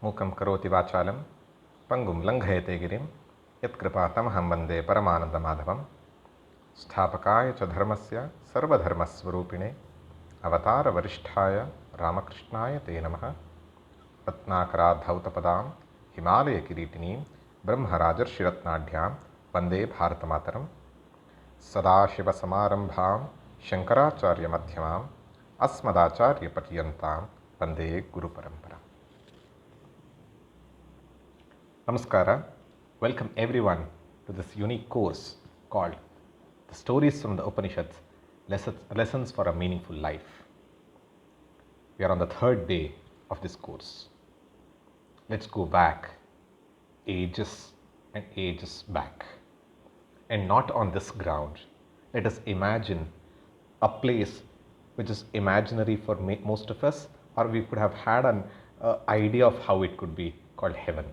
मूकं करोति वाचालं पंगुं लङ्घयते गिरिं यत्कृपातमहं वन्दे परमानन्दमाधवं स्थापकाय च धर्मस्य सर्वधर्मस्वरूपिणे अवतारवरिष्ठाय रामकृष्णाय ते नमः। रत्नाकराद्धौतपदां हिमालयकिरीटिनीं ब्रह्मराजर्षिरत्नाढ्यां वन्दे भारतमातरं। सदाशिवसमारम्भां शङ्कराचार्यमध्यमाम् अस्मदाचार्यपर्यन्तां वन्दे गुरुपरम्पराम्. Namaskara. Welcome everyone to this unique course called The Stories from the Upanishads, Lessons for a Meaningful Life. We are on the third day of this course. Let's go back ages and ages back. And not on this ground. Let us imagine a place which is imaginary for most of us, or we could have had an idea of how it could be, called heaven.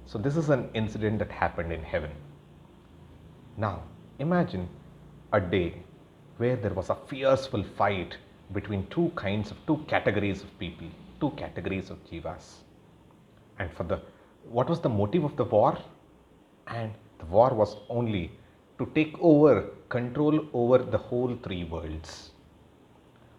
So this is an incident that happened in heaven. Now imagine a day where there was a fierceful fight between two categories of people, two categories of jivas. And what was the motive of the war? And the war was only to take over control over the whole three worlds.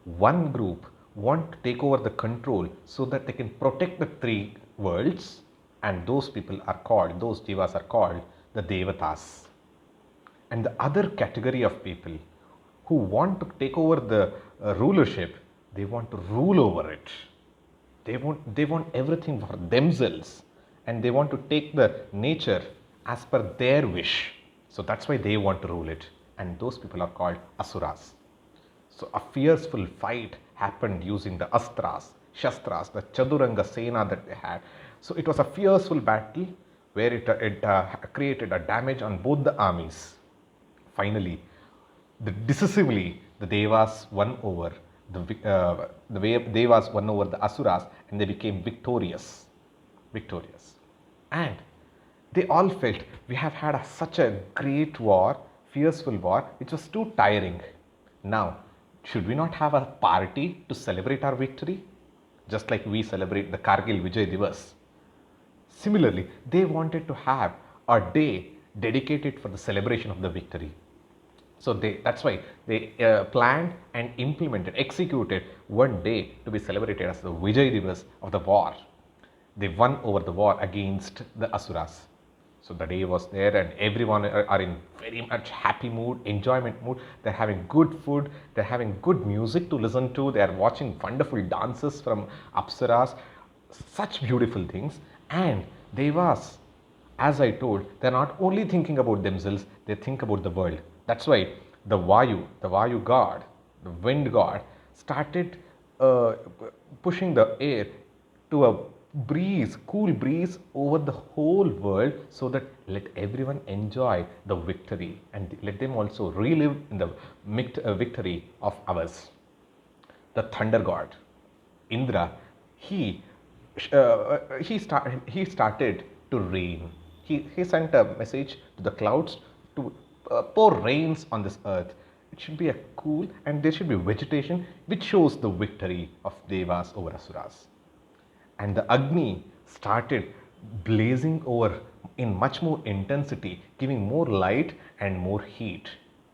One group want to take over the control so that they can protect the three worlds, and those jivas are called the Devatas. And the other category of people who want to take over the rulership, they want to rule over it. They want everything for themselves, and they want to take the nature as per their wish. So that's why they want to rule it, and those people are called Asuras. So a fierceful fight happened using the Astras, Shastras, the Chaduranga Sena that they had. So it was a fierceful battle where it created a damage on both the armies. Finally, decisively, the Devas won over the Asuras, and they became victorious. And they all felt, we have had such a great war, fierceful war, which was too tiring. Now, should we not have a party to celebrate our victory? Just like we celebrate the Kargil Vijay Devas. Similarly, they wanted to have a day dedicated for the celebration of the victory. So that's why they planned and executed one day to be celebrated as the Vijay Devas of the war. They won over the war against the Asuras. So the day was there, and everyone are in very much happy mood, enjoyment mood. They're having good food, they're having good music to listen to, they're watching wonderful dances from Apsaras, such beautiful things. And Devas, as I told, they're not only thinking about themselves, they think about the world. That's why the Vayu god, the wind god, started pushing the air to a cool breeze over the whole world, so that let everyone enjoy the victory and let them also relive in the victory of ours. The thunder god, Indra, he started to rain. He sent a message to the clouds to pour rains on this earth. It should be a cool, and there should be vegetation, which shows the victory of Devas over Asuras. And the Agni started blazing over in much more intensity, giving more light and more heat,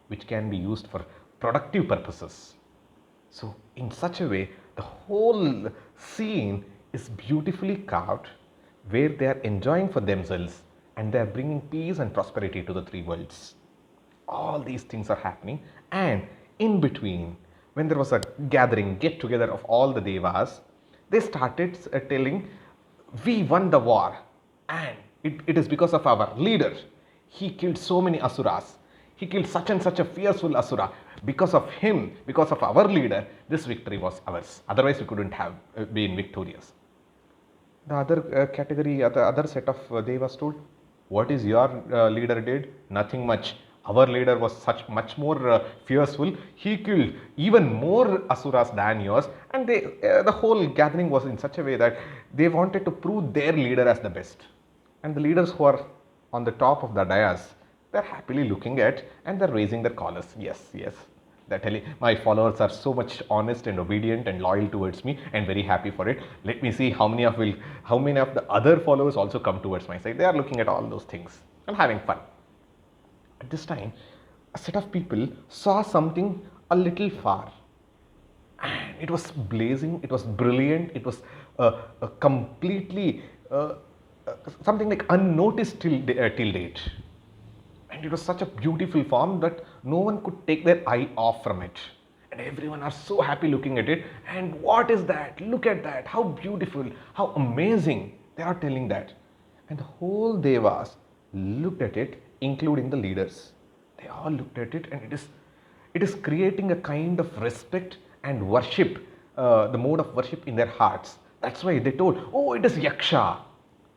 which can be used for productive purposes. So in such a way, the whole scene is beautifully carved, where they are enjoying for themselves and they are bringing peace and prosperity to the three worlds. All these things are happening, and in between, when there was a get together of all the Devas, they started telling, we won the war, and it is because of our leader. He killed so many Asuras. He killed such and such a fierceful Asura. Because of him, because of our leader, this victory was ours. Otherwise, we couldn't have been victorious. The other category, the other set of Devas told, what is your leader did? Nothing much. Our leader was much more fierceful. He killed even more Asuras than yours, and the whole gathering was in such a way that they wanted to prove their leader as the best. And the leaders who are on the top of the dais, they're happily looking at, and they're raising their collars. Yes, They're telling my followers are so much honest and obedient and loyal towards me and very happy for it. Let me see how many of the other followers also come towards my side. They are looking at all those things and having fun. At this time, a set of people saw something a little far. And it was blazing, it was brilliant, it was completely something like unnoticed till date. And it was such a beautiful form that no one could take their eye off from it. And everyone are so happy looking at it. And what is that? Look at that. How beautiful, how amazing. They are telling that. And the whole Devas looked at it, including the leaders. They all looked at it, and it is creating a kind of respect and worship, the mode of worship in their hearts. That's why they told, oh, it is Yaksha.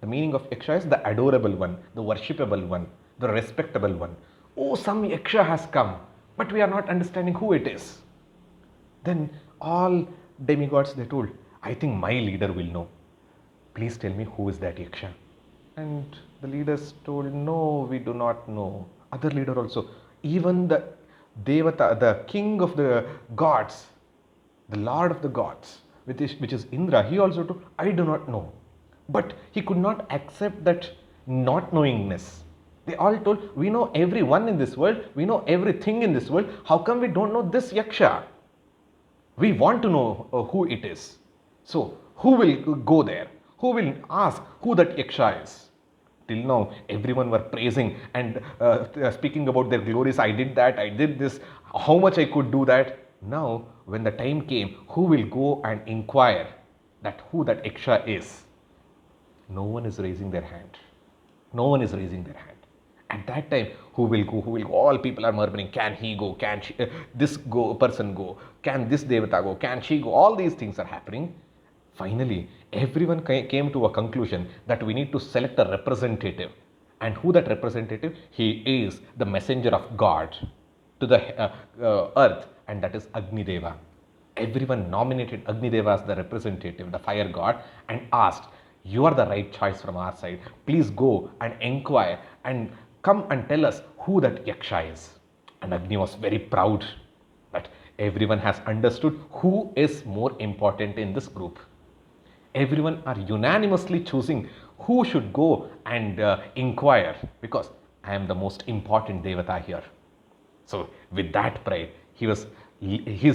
The meaning of Yaksha is the adorable one, the worshipable one, the respectable one. Oh, some Yaksha has come, but we are not understanding who it is. Then all demigods, they told, I think my leader will know. Please tell me who is that Yaksha. And the leaders told, no, we do not know. Other leader also, even the Devata, the king of the gods, the lord of the gods, which is Indra, he also told, I do not know. But he could not accept that not knowingness. They all told, we know everyone in this world, we know everything in this world. How come we don't know this Yaksha? We want to know who it is. So, who will go there? Who will ask who that Yaksha is? Till now, everyone were praising and speaking about their glories. I did that, I did this, how much I could do that. Now, when the time came, who will go and inquire that who that Yaksha is? No one is raising their hand. No one is raising their hand. At that time, who will go? Who will go? All people are murmuring, can he go? Can she, this person go? Can this Devata go? Can she go? All these things are happening. Finally, everyone came to a conclusion that we need to select a representative. And who that representative? He is the messenger of God to the earth, and that is Agni Deva. Everyone nominated Agni Deva as the representative, the fire god, and asked, you are the right choice from our side. Please go and inquire and come and tell us who that Yaksha is. And Agni was very proud that everyone has understood who is more important in this group. Everyone are unanimously choosing who should go and inquire, because I am the most important Devata here. So with that pride, he is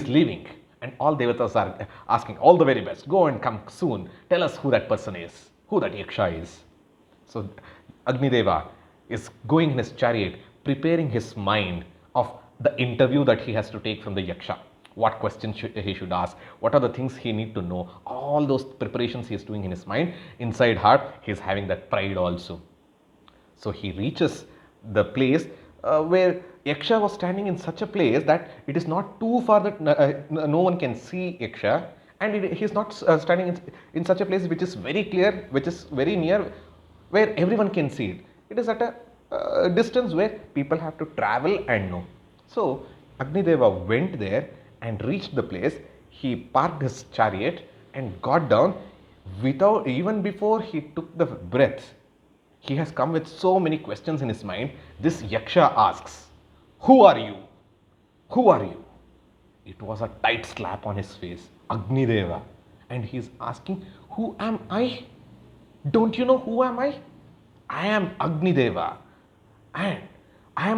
leaving, and all Devatas are asking, all the very best, go and come soon, tell us who that person is, who that Yaksha is. So Agni Deva is going in his chariot, preparing his mind of the interview that he has to take from the Yaksha. What questions he should ask, what are the things he need to know, all those preparations he is doing in his mind. Inside heart, he is having that pride also. So he reaches the place where Yaksha was standing in such a place that it is not too far that no one can see Yaksha, and he is not standing in such a place which is very clear, which is very near, where everyone can see it. It is at a distance where people have to travel and know. So Agni Deva went there and reached the place. He parked his chariot and got down. Without, even before he took the breath, he has come with so many questions in his mind. This Yaksha asks, who are you? Who are you? It was a tight slap on his face, Agni Deva. And he is asking, who am I? Don't you know who am I? I am Agni Deva. And I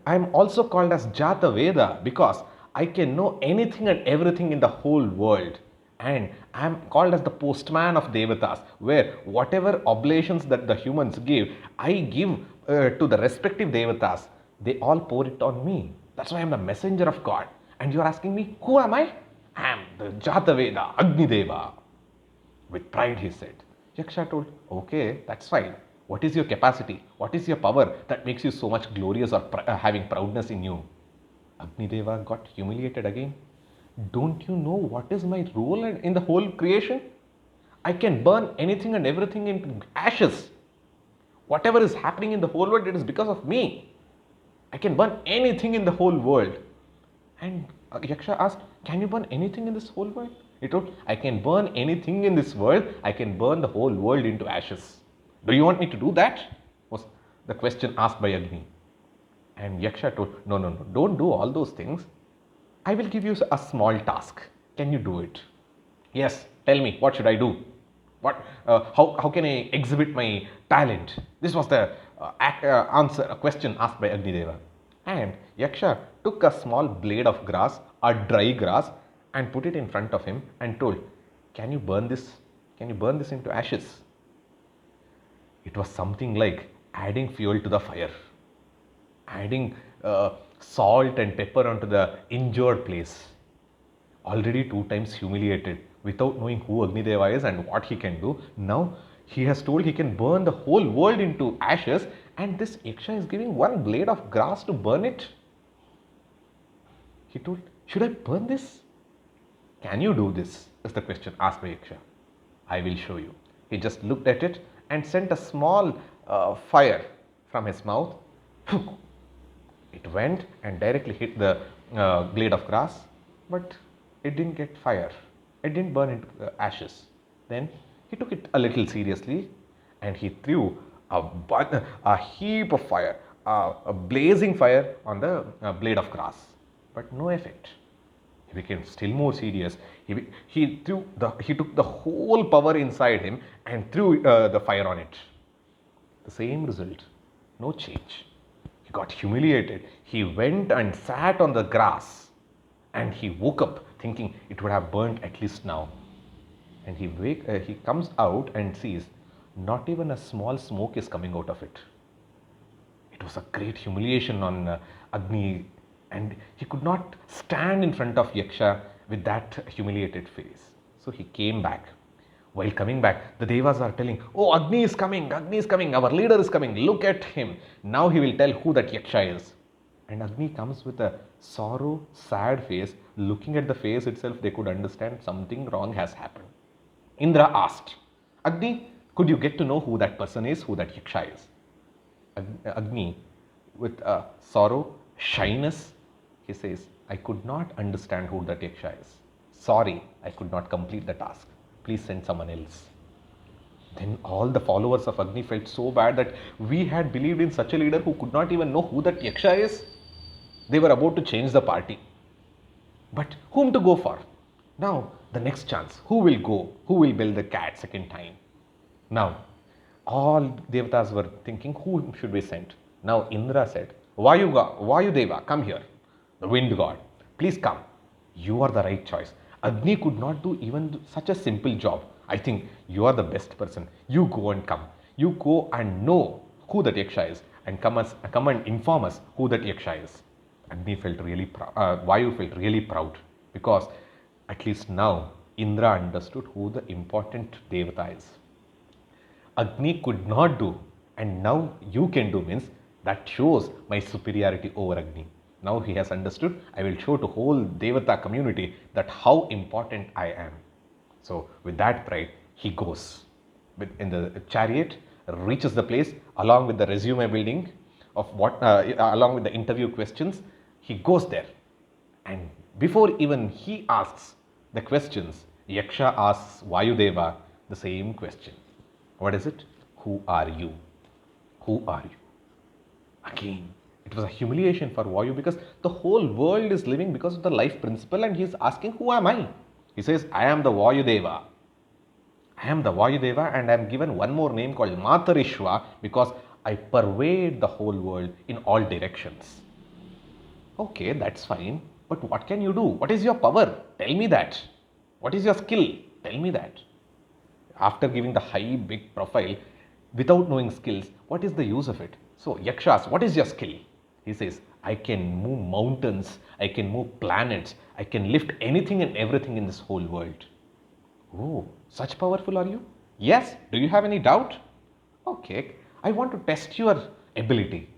am also called as Jata Veda, because I can know anything and everything in the whole world. And I am called as the postman of Devatas, where whatever oblations that the humans give, I give to the respective Devatas. They all pour it on me. That's why I am the messenger of God. And you are asking me, who am I? I am the Jata Veda, Agni Deva. With pride, he said. Yaksha told, okay, that's fine. What is your capacity? What is your power that makes you so much glorious or having proudness in you? Agni Deva got humiliated again. Don't you know what is my role in the whole creation? I can burn anything and everything into ashes. Whatever is happening in the whole world, it is because of me. I can burn anything in the whole world. And Yaksha asked, can you burn anything in this whole world? He told, I can burn anything in this world. I can burn the whole world into ashes. Do you want me to do that? Was the question asked by Agni. And Yaksha told, no, don't do all those things. I will give you a small task. Can you do it? Yes, tell me, what should I do? How can I exhibit my talent? This was the a question asked by Agnideva. And Yaksha took a small blade of grass, a dry grass, and put it in front of him and told, can you burn this? Can you burn this into ashes? It was something like adding fuel to the fire, adding salt and pepper onto the injured place. Already 2 times humiliated without knowing who Agnideva is and what he can do. Now he has told he can burn the whole world into ashes, and this Yaksha is giving one blade of grass to burn it. He told, should I burn this? Can you do this? Is the question asked by Yaksha. I will show you. He just looked at it and sent a small fire from his mouth. It went and directly hit the blade of grass, but it didn't get fire. It didn't burn into ashes. Then he took it a little seriously and he threw a heap of fire, a blazing fire on the blade of grass, but no effect. He became still more serious. He took the whole power inside him and threw the fire on it. The same result, no change. He got humiliated. He went and sat on the grass and he woke up thinking it would have burnt at least now. And he comes out and sees not even a small smoke is coming out of it. It was a great humiliation on Agni, and he could not stand in front of Yaksha with that humiliated face. So he came back. While coming back, the Devas are telling, oh, Agni is coming, our leader is coming, look at him. Now he will tell who that Yaksha is. And Agni comes with a sorrow, sad face. Looking at the face itself, they could understand something wrong has happened. Indra asked, Agni, could you get to know who that person is, who that Yaksha is? Agni, with sorrow, shyness, he says, I could not understand who that Yaksha is. Sorry, I could not complete the task. Please send someone else. Then all the followers of Agni felt so bad that we had believed in such a leader who could not even know who that Yaksha is. They were about to change the party. But whom to go for? Now, the next chance. Who will go? Who will build the cat second time? Now, all Devatas were thinking, who should we send? Now, Indra said, Vayu Deva, come here. The wind god, please come. You are the right choice. Agni could not do even such a simple job. I think you are the best person. You go and come. You go and know who that Yaksha is and come and inform us who that Yaksha is. Agni felt really proud. Vayu felt really proud because at least now Indra understood who the important Devata is. Agni could not do and now you can do means that shows my superiority over Agni. Now he has understood, I will show to whole Devata community that how important I am. So with that pride, he goes in the chariot, reaches the place along with the resume building of along with the interview questions. He goes there, and before even he asks the questions, Yaksha asks Vayudeva the same question. What is it? Who are you? Who are you? Again, it was a humiliation for Vayu because the whole world is living because of the life principle and he is asking, who am I? He says, I am the Vayudeva. I am the Vayudeva and I am given one more name called Matarishwa because I pervade the whole world in all directions. Okay, that's fine. But what can you do? What is your power? Tell me that. What is your skill? Tell me that. After giving the high, big profile, without knowing skills, what is the use of it? So Yaksha asks, what is your skill? He says, I can move mountains, I can move planets, I can lift anything and everything in this whole world. Oh, such powerful are you? Yes, do you have any doubt? Okay, I want to test your ability.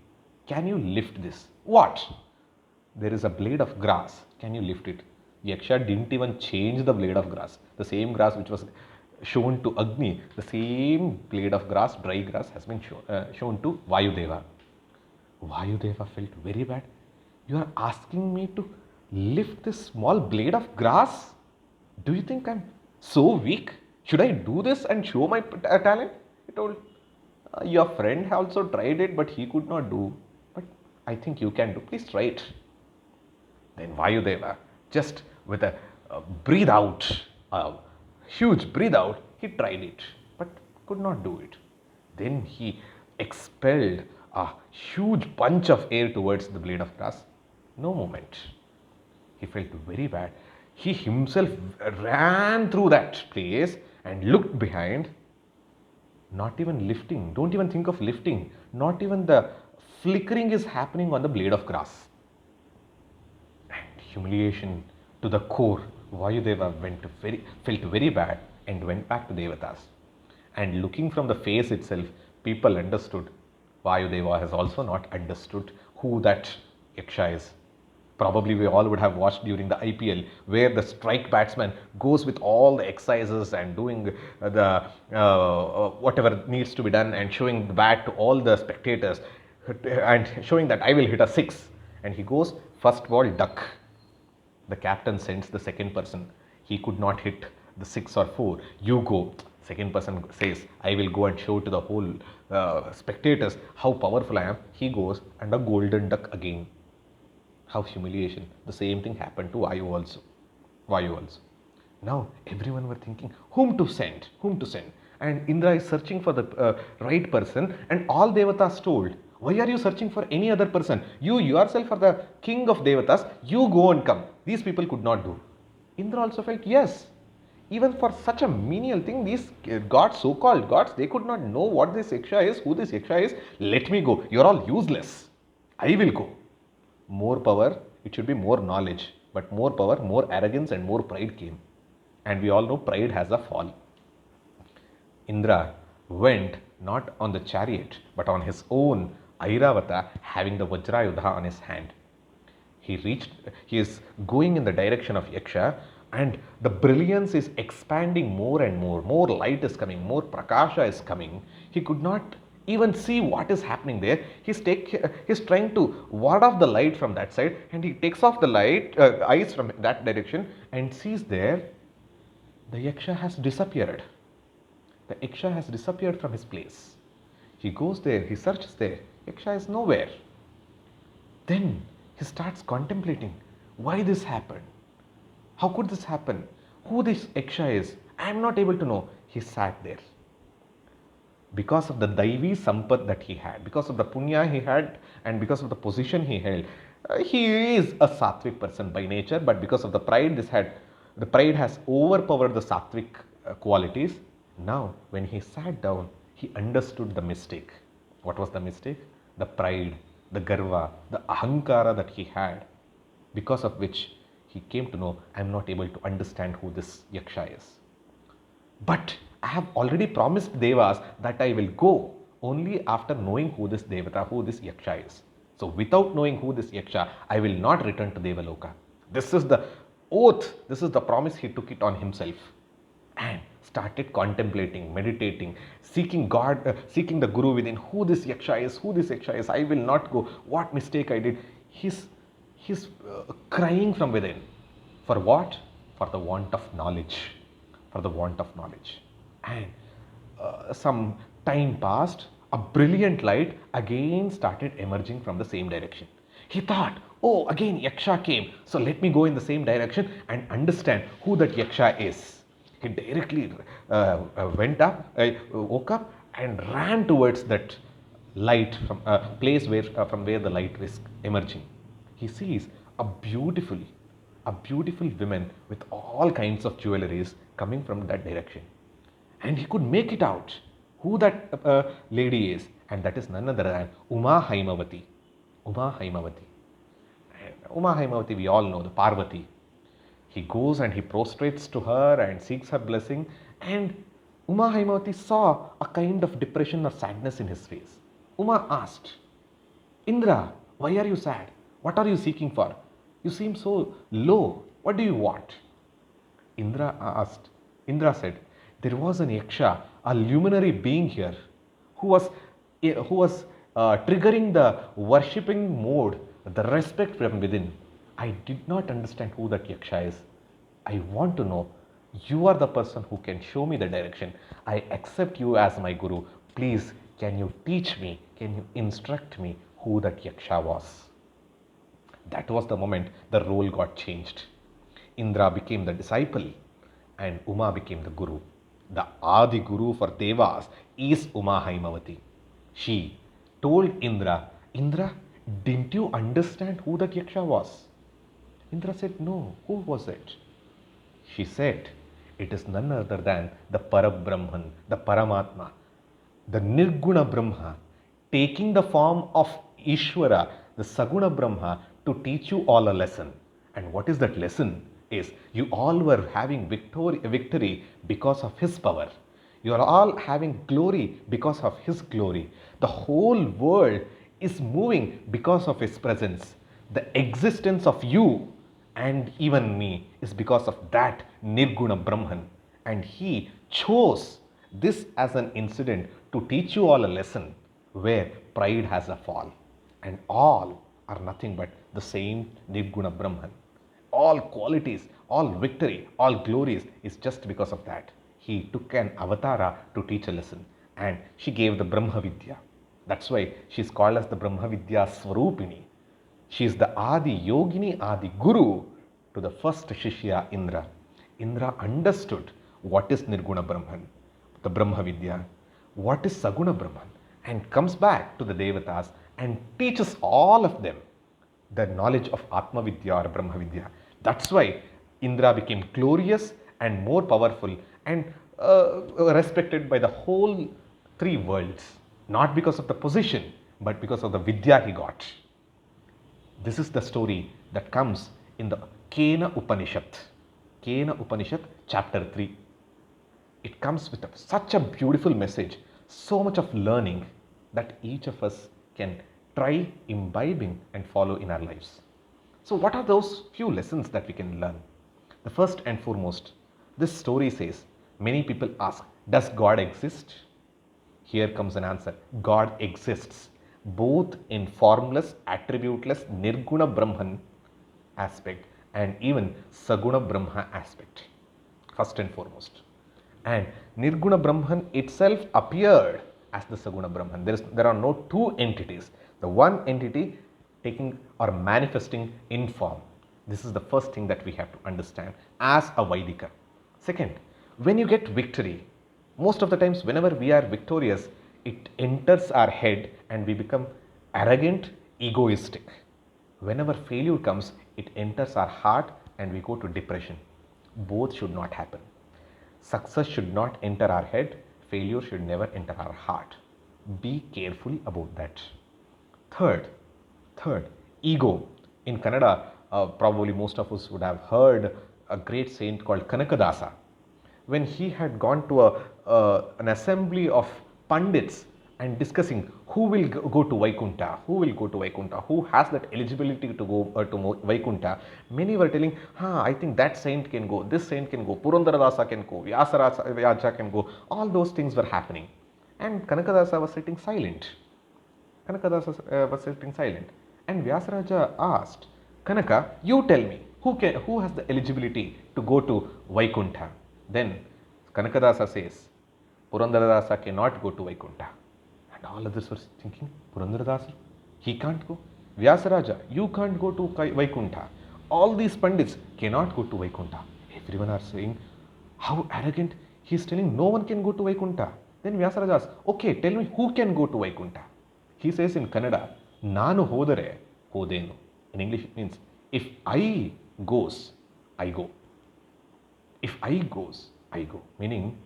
Can you lift this? What? There is a blade of grass. Can you lift it? Yaksha didn't even change the blade of grass. The same grass which was shown to Agni, the same blade of grass, dry grass, has been shown to Vayudeva. Vayudeva felt very bad. You are asking me to lift this small blade of grass? Do you think I'm so weak? Should I do this and show my talent? He told, your friend also tried it, but he could not do. But I think you can do. Please try it. Then Vayudeva Just with a breathe out, a huge breathe out, he tried it, but could not do it. Then he expelled a huge bunch of air towards the blade of grass. No movement. He felt very bad. He himself ran through that place and looked behind. Not even lifting. Don't even think of lifting. Not even the flickering is happening on the blade of grass. And humiliation to the core. Vayudeva felt very bad and went back to Devatas. And looking from the face itself, people understood. Vayudeva has also not understood who that Yaksha is. Probably we all would have watched during the IPL where the strike batsman goes with all the exercises and doing the whatever needs to be done and showing the bat to all the spectators and showing that I will hit a six, and he goes first ball duck. The captain sends the second person. He could not hit the six or four. You go. Second person says, I will go and show to the whole spectators how powerful I am. He goes and a golden duck again. How humiliation. The same thing happened to Vayu also. Now everyone were thinking, whom to send? Whom to send? And Indra is searching for the right person, and all Devatas told, why are you searching for any other person? You yourself are the king of Devatas. You go and come. These people could not do. Indra also felt, yes, even for such a menial thing, these gods, so-called gods, they could not know what this Yaksha is, who this Yaksha is. Let me go. You're all useless. I will go. More power, it should be more knowledge. But more power, more arrogance and more pride came. And we all know pride has a fall. Indra went not on the chariot, but on his own Airavata, having the Vajrayudha on his hand. He is going in the direction of Yaksha, and the brilliance is expanding more and more. More light is coming, more prakasha is coming. He could not even see what is happening there. He's trying to ward off the light from that side, and he takes off the eyes from that direction and sees there the Yaksha has disappeared. The Yaksha has disappeared from his place. He goes there, he searches there. Yaksha is nowhere. Then he starts contemplating why this happened. How could this happen? Who this Yaksha is? I am not able to know. He sat there. Because of the Daivi Sampat that he had, because of the Punya he had, and because of the position he held, he is a Sattvic person by nature, but because of the pride, the pride has overpowered the Sattvic qualities. Now, when he sat down, he understood the mistake. What was the mistake? The pride, the garva, the ahankara that he had, because of which he came to know, I am not able to understand who this Yaksha is. But I have already promised Devas that I will go only after knowing who this Devata, who this Yaksha is. So without knowing who this Yaksha, I will not return to Devaloka. This is the oath, this is the promise he took it on himself. And started contemplating, meditating, seeking God, seeking the Guru within, who this Yaksha is, I will not go, what mistake I did. He's crying from within. For what? For the want of knowledge. For the want of knowledge. And some time passed, a brilliant light again started emerging from the same direction. He thought, oh, again Yaksha came, so let me go in the same direction and understand who that Yaksha is. He directly woke up and ran towards that light from a place from where the light is emerging. He sees a beautiful woman with all kinds of jewelries coming from that direction. And he could make it out who that lady is, and that is none other than Uma Haimavati. Uma Haimavati, we all know, the Parvati. He goes and he prostrates to her and seeks her blessing, and Uma Haimavati saw a kind of depression or sadness in his face. Uma asked, Indra, why are you sad? What are you seeking for? You seem so low. What do you want? Indra said, there was an Yaksha, a luminary being here, who was triggering the worshipping mode, the respect from within. I did not understand who that Yaksha is. I want to know. You are the person who can show me the direction. I accept you as my Guru. Please, can you teach me? Can you instruct me who that Yaksha was? That was the moment the role got changed. Indra became the disciple and Uma became the guru. The Adi Guru for Devas is Uma Haimavati. She told Indra, Indra, didn't you understand who the Yaksha was? Indra said, no, who was it? She said, it is none other than the Parabrahman, the Paramatma, the Nirguna Brahma, taking the form of Ishvara, the Saguna Brahma, to teach you all a lesson. And what is that lesson? Is you all were having victory because of his power. You are all having glory because of his glory. The whole world is moving because of his presence. The existence of you and even me is because of that Nirguna Brahman. And he chose this as an incident to teach you all a lesson where pride has a fall. And all are nothing but the same Nirguna Brahman. All qualities, all victory, all glories is just because of that. He took an avatara to teach a lesson and she gave the Brahmavidya. That's why she is called as the Brahmavidya Swarupini. She is the Adi Yogini, Adi Guru to the first Shishya Indra. Indra understood what is Nirguna Brahman, the Brahmavidya, what is Saguna Brahman, and comes back to the Devatas and teaches all of them the knowledge of Atma Vidya or Brahma Vidya. That's why Indra became glorious and more powerful and respected by the whole three worlds. Not because of the position, but because of the Vidya he got. This is the story that comes in the Kena Upanishad. Kena Upanishad, chapter 3. It comes with such a beautiful message, so much of learning that each of us can try imbibing and follow in our lives. So what are those few lessons that we can learn? The first and foremost, this story says, many people ask, does God exist? Here comes an answer. God exists both in formless, attributeless, Nirguna Brahman aspect and even Saguna Brahma aspect. First and foremost. And Nirguna Brahman itself appeared as the Saguna Brahman. There are no two entities. The one entity taking or manifesting in form. This is the first thing that we have to understand as a Vaidika. Second, when you get victory, most of the times whenever we are victorious, it enters our head and we become arrogant, egoistic. Whenever failure comes, it enters our heart and we go to depression. Both should not happen. Success should not enter our head, failure should never enter our heart. Be careful about that. Third, ego. In Kannada, probably most of us would have heard a great saint called Kanakadasa. When he had gone to an assembly of Pandits and discussing who will go to Vaikunta, who has that eligibility to go to Vaikunta, many were telling, I think that saint can go, this saint can go, Purandaradasa can go, Vyasaraja can go. All those things were happening. And Kanakadasa was sitting silent. And Vyasaraja asked, Kanaka, you tell me, who has the eligibility to go to Vaikunta? Then Kanakadasa says, Purandaradasa cannot go to Vaikunta. And all others were thinking, Purandaradasa, he can't go. Vyasaraja, you can't go to Vaikunta. All these Pandits cannot go to Vaikunta. Everyone are saying, how arrogant. He is telling no one can go to Vaikunta. Then Vyasaraja asks, okay, tell me who can go to Vaikunta. He says in Kannada, Nanu hodare, hodenu. In English it means, if I goes, I go. If I goes, I go. Meaning,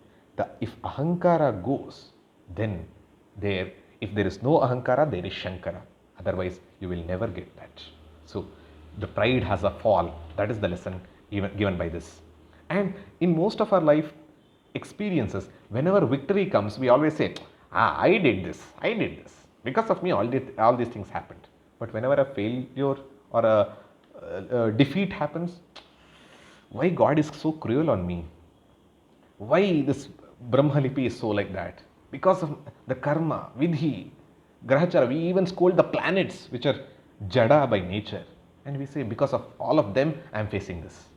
if Ahankara goes, then if there is no Ahankara, there is Shankara. Otherwise, you will never get that. So, the pride has a fall. That is the lesson given by this. And in most of our life experiences, whenever victory comes, we always say, I did this. Because of me, all these things happened. But whenever a failure or a defeat happens, why God is so cruel on me? Why this Brahmalipi is so like that? Because of the karma, vidhi, grahachara. We even scold the planets which are jada by nature. And we say, because of all of them, I am facing this.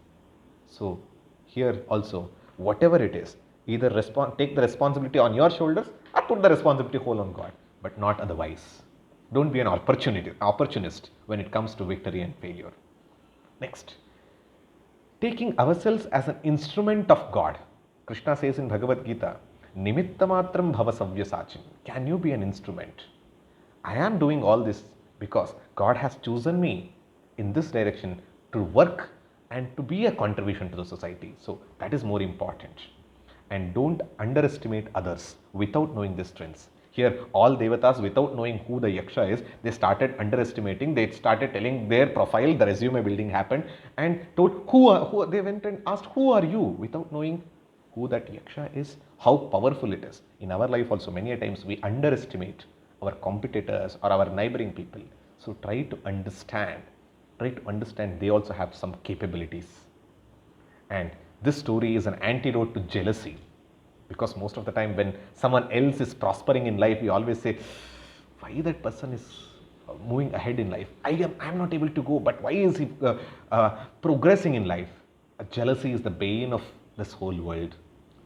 So, here also, whatever it is, either take the responsibility on your shoulders or put the responsibility whole on God, but not otherwise. Don't be an opportunist when it comes to victory and failure. Next, taking ourselves as an instrument of God. Krishna says in Bhagavad Gita, Nimittamatram bhava savyasachin. Can you be an instrument? I am doing all this because God has chosen me in this direction to work and to be a contribution to the society. So that is more important. And don't underestimate others without knowing the strengths. Here, all devatas, without knowing who the Yaksha is, they started underestimating. They started telling their profile. The resume building happened and told who they went and asked, who are you? Without knowing who that Yaksha is, how powerful it is. In our life also, many a times we underestimate our competitors or our neighboring people. So try to understand they also have some capabilities. And this story is an antidote to jealousy, because most of the time when someone else is prospering in life, we always say, why that person is moving ahead in life? I am not able to go, but why is he progressing in life? Jealousy is the bane of this whole world.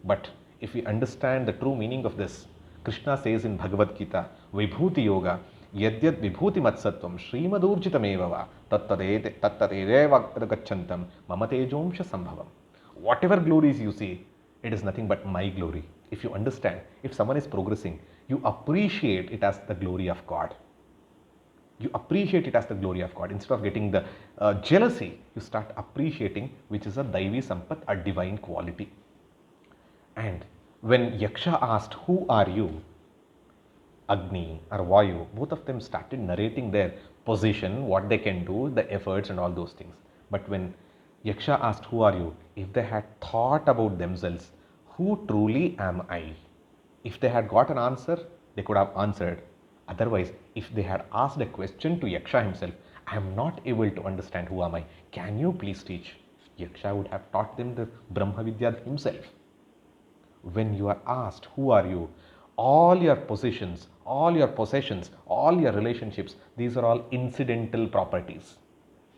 But if we understand the true meaning of this, Krishna says in Bhagavad Gita, Vibhuti Yoga, Yadyad Vibhuti Matsatvam Srimadurjitameva Tattadeva Gachantam Mamatejomsha Sambhavam. Whatever glories you see, it is nothing but my glory. If you understand, if someone is progressing, you appreciate it as the glory of God. You appreciate it as the glory of God. Instead of getting the jealousy, you start appreciating, which is a Daivi Sampat, a divine quality. And when Yaksha asked, who are you? Agni or Vayu, both of them started narrating their position, what they can do, the efforts and all those things. But when Yaksha asked, who are you? If they had thought about themselves, who truly am I? If they had got an answer, they could have answered. Otherwise, if they had asked a question to Yaksha himself, I am not able to understand who am I. Can you please teach? Yaksha would have taught them the Brahmavidya himself. When you are asked, who are you? All your possessions, all your relationships, these are all incidental properties.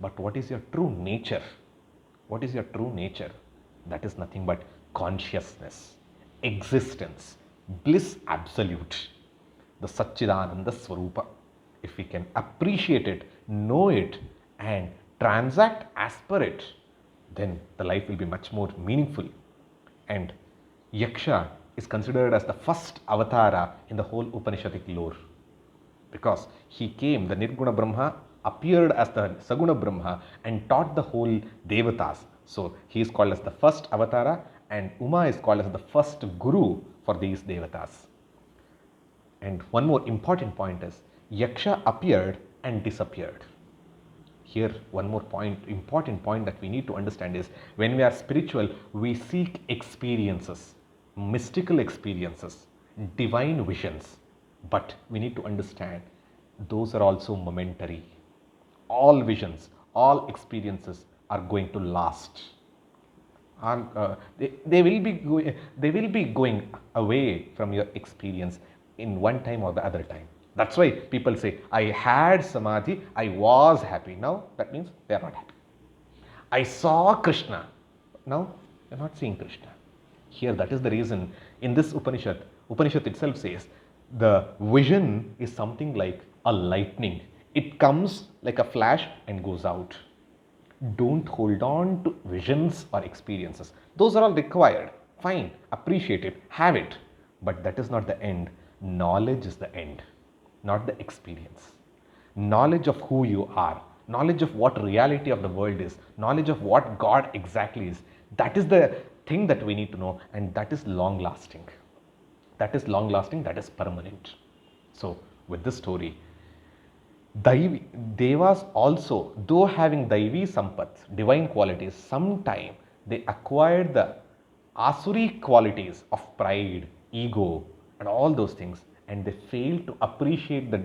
But what is your true nature? What is your true nature? That is nothing but consciousness, existence, bliss absolute, the Satchidananda Swarupa. If we can appreciate it, know it, and transact as per it, then the life will be much more meaningful. And Yaksha is considered as the first avatara in the whole Upanishadic lore, because he came, the Nirguna Brahma appeared as the Saguna Brahma and taught the whole Devatas. So he is called as the first avatara, and Uma is called as the first guru for these Devatas. And one more important point is, Yaksha appeared and disappeared. Here, one more important point that we need to understand is, when we are spiritual, we seek experiences, mystical experiences, divine visions. But we need to understand, those are also momentary. All visions, all experiences are going to last. They will be going away from your experience in one time or the other time. That's why people say, I had samadhi, I was happy. Now that means they are not happy. I saw Krishna. Now they are not seeing Krishna. Here, that is the reason in this Upanishad itself says, the vision is something like a lightning. It comes like a flash and goes out. Don't hold on to visions or experiences. Those are all required. Fine, appreciate it, have it. But that is not the end. Knowledge is the end, not the experience. Knowledge of who you are, knowledge of what reality of the world is, knowledge of what God exactly is. That is the thing that we need to know, and that is long lasting. That is long lasting, that is permanent. So, with this story, Devas also, though having Daivi Sampats, divine qualities, sometime they acquired the Asuri qualities of pride, ego, and all those things, and they failed to appreciate the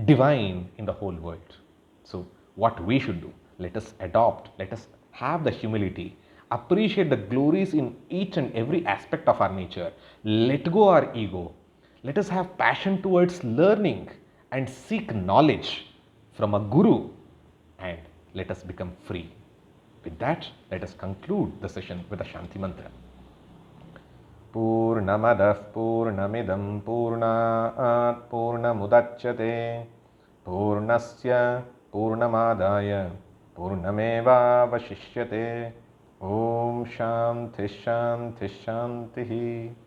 divine in the whole world. So, what we should do? Let us adopt, let us have the humility, appreciate the glories in each and every aspect of our nature, let go our ego, let us have passion towards learning and seek knowledge from a guru, and let us become free. With that, let us conclude the session with a Shanti Mantra. Purnamadah Purnamidam Purnat Purnamudachyate Purnasya Purnamadaya Purnameva Vashishyate. Om Shanti Shanti Shanti.